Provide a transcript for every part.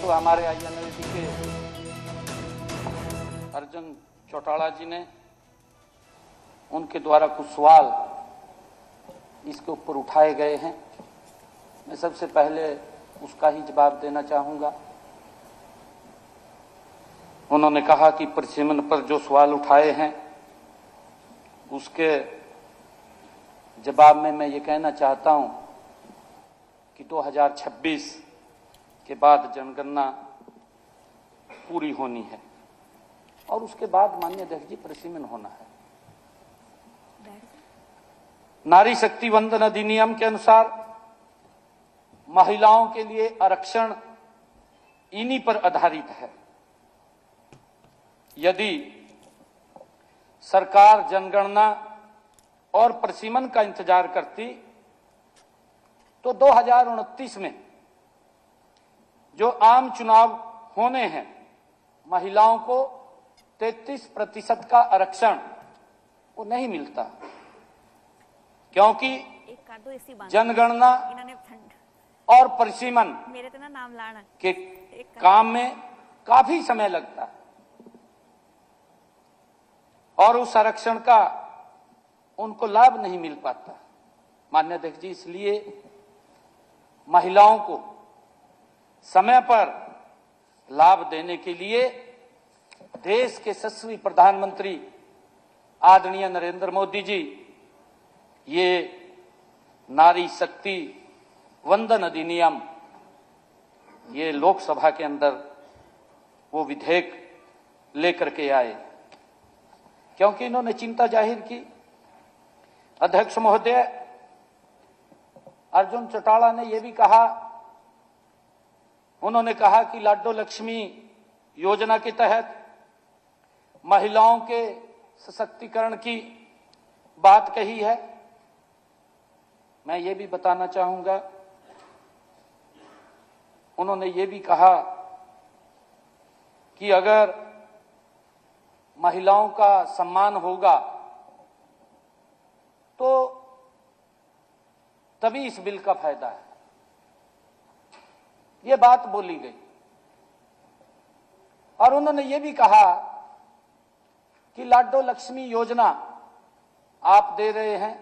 तो हमारे INLD के अर्जुन चौटाला जी ने, उनके द्वारा कुछ सवाल इसके ऊपर उठाए गए हैं। मैं सबसे पहले उसका ही जवाब देना चाहूंगा। उन्होंने कहा कि परिसीमन पर जो सवाल उठाए हैं उसके जवाब में मैं ये कहना चाहता हूं कि 2026 के बाद जनगणना पूरी होनी है और उसके बाद माननीय अध्यक्ष जी परिसीमन होना है। नारी शक्ति वंदन अधिनियम के अनुसार महिलाओं के लिए आरक्षण इन्हीं पर आधारित है। यदि सरकार जनगणना और परिसीमन का इंतजार करती तो 2029 में जो आम चुनाव होने हैं महिलाओं को 33% का आरक्षण वो नहीं मिलता, क्योंकि जनगणना और परिसीमन के काम में काफी समय लगता है और उस आरक्षण का उनको लाभ नहीं मिल पाता। माननीय अध्यक्ष जी, इसलिए महिलाओं को समय पर लाभ देने के लिए देश के यशस्वी प्रधानमंत्री आदरणीय नरेंद्र मोदी जी ये नारी शक्ति वंदन अधिनियम ये लोकसभा के अंदर वो विधेयक लेकर के आए, क्योंकि इन्होंने चिंता जाहिर की। अध्यक्ष महोदय अर्जुन चौटाला ने यह भी कहा, उन्होंने कहा कि लाडो लक्ष्मी योजना के तहत महिलाओं के सशक्तिकरण की बात कही है। मैं ये भी बताना चाहूंगा, उन्होंने ये भी कहा कि अगर महिलाओं का सम्मान होगा तो तभी इस बिल का फायदा है। ये बात बोली गई और उन्होंने ये भी कहा कि लाडो लक्ष्मी योजना आप दे रहे हैं,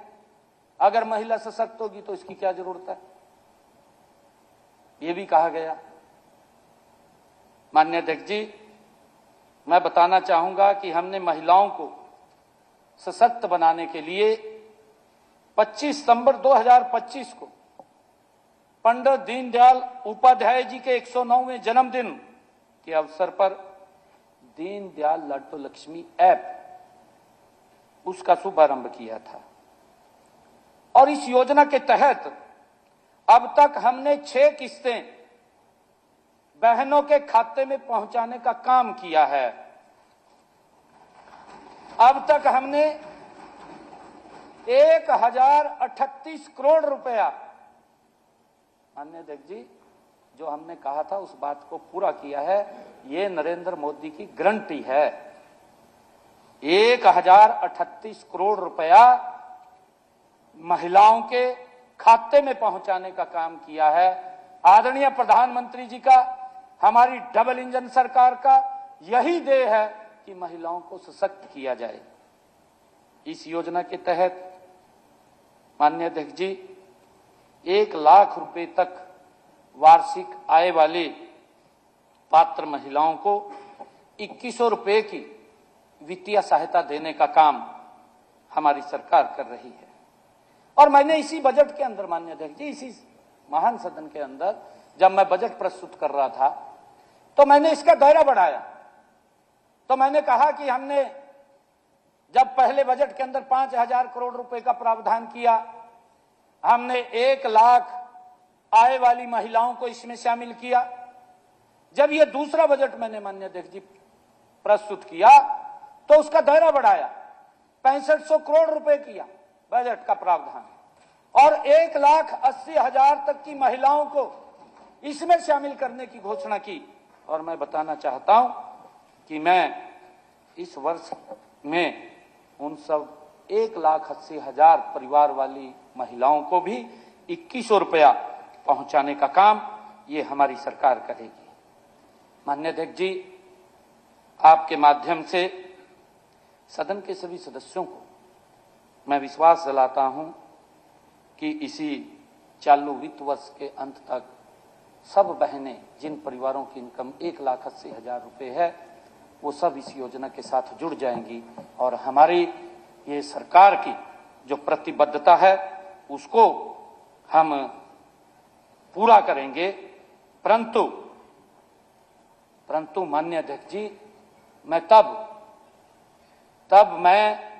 अगर महिला सशक्त होगी तो इसकी क्या जरूरत है, ये भी कहा गया। माननीय अध्यक्ष जी, मैं बताना चाहूंगा कि हमने महिलाओं को सशक्त बनाने के लिए 25 सितंबर 2025 को पंडित दीनदयाल उपाध्याय जी के 109वें जन्मदिन के अवसर पर दीनदयाल लाडो लक्ष्मी ऐप उसका शुभारंभ किया था और इस योजना के तहत अब तक हमने 6 किस्तें बहनों के खाते में पहुंचाने का काम किया है। अब तक हमने 1038 करोड़ रुपया, माननीय अध्यक्ष जी, जो हमने कहा था उस बात को पूरा किया है। ये नरेंद्र मोदी की गारंटी है। 1038 करोड़ रुपया महिलाओं के खाते में पहुंचाने का काम किया है। आदरणीय प्रधानमंत्री जी का, हमारी डबल इंजन सरकार का यही ध्येय है कि महिलाओं को सशक्त किया जाए। इस योजना के तहत माननीय अध्यक्ष जी 1 लाख रुपए तक वार्षिक आय वाले पात्र महिलाओं को 2100 रुपए की वित्तीय सहायता देने का काम हमारी सरकार कर रही है। और मैंने इसी बजट के अंदर, माननीय अध्यक्ष जी, इसी महान सदन के अंदर जब मैं बजट प्रस्तुत कर रहा था तो मैंने इसका दायरा बढ़ाया। तो मैंने कहा कि हमने जब पहले बजट के अंदर 5000 करोड़ रुपए का प्रावधान किया, हमने 1 लाख आय वाली महिलाओं को इसमें शामिल किया। जब ये दूसरा बजट मैंने माननीय अध्यक्ष जी प्रस्तुत किया तो उसका दायरा बढ़ाया, 6500 करोड़ रुपए किया बजट का प्रावधान और 1,80,000 तक की महिलाओं को इसमें शामिल करने की घोषणा की। और मैं बताना चाहता हूं कि मैं इस वर्ष में उन सब 1,80,000 परिवार वाली महिलाओं को भी 2100 रुपया पहुंचाने का काम ये हमारी सरकार करेगी। माननीय अध्यक्ष जी, आपके माध्यम से सदन के सभी सदस्यों को मैं विश्वास दिलाता हूं कि इसी चालू वित्त वर्ष के अंत तक सब बहनें जिन परिवारों की इनकम 1,80,000 रुपये है वो सब इस योजना के साथ जुड़ जाएंगी और हमारी ये सरकार की जो प्रतिबद्धता है उसको हम पूरा करेंगे। परंतु माननीय अध्यक्ष जी, मैं तब मैं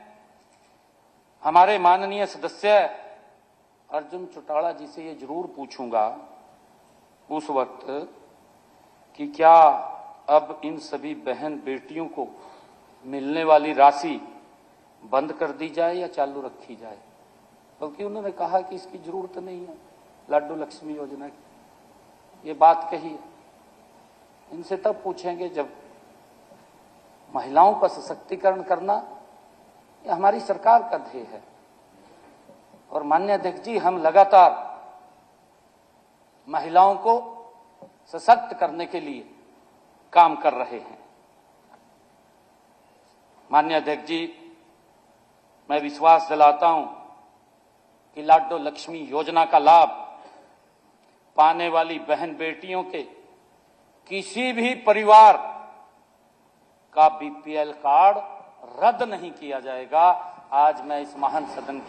हमारे माननीय सदस्य अर्जुन चौटाला जी से ये जरूर पूछूंगा उस वक्त कि क्या अब इन सभी बहन बेटियों को मिलने वाली राशि बंद कर दी जाए या चालू रखी जाए, क्योंकि उन्होंने कहा कि इसकी जरूरत नहीं है लाडो लक्ष्मी योजना की, ये बात कही है। इनसे तब पूछेंगे जब महिलाओं का सशक्तिकरण करना ये हमारी सरकार का ध्येय है। और माननीय अध्यक्ष जी, हम लगातार महिलाओं को सशक्त करने के लिए काम कर रहे हैं। माननीय अध्यक्ष जी, मैं विश्वास दिलाता हूं कि लाडो लक्ष्मी योजना का लाभ पाने वाली बहन बेटियों के किसी भी परिवार का बीपीएल कार्ड रद्द नहीं किया जाएगा। आज मैं इस महान सदन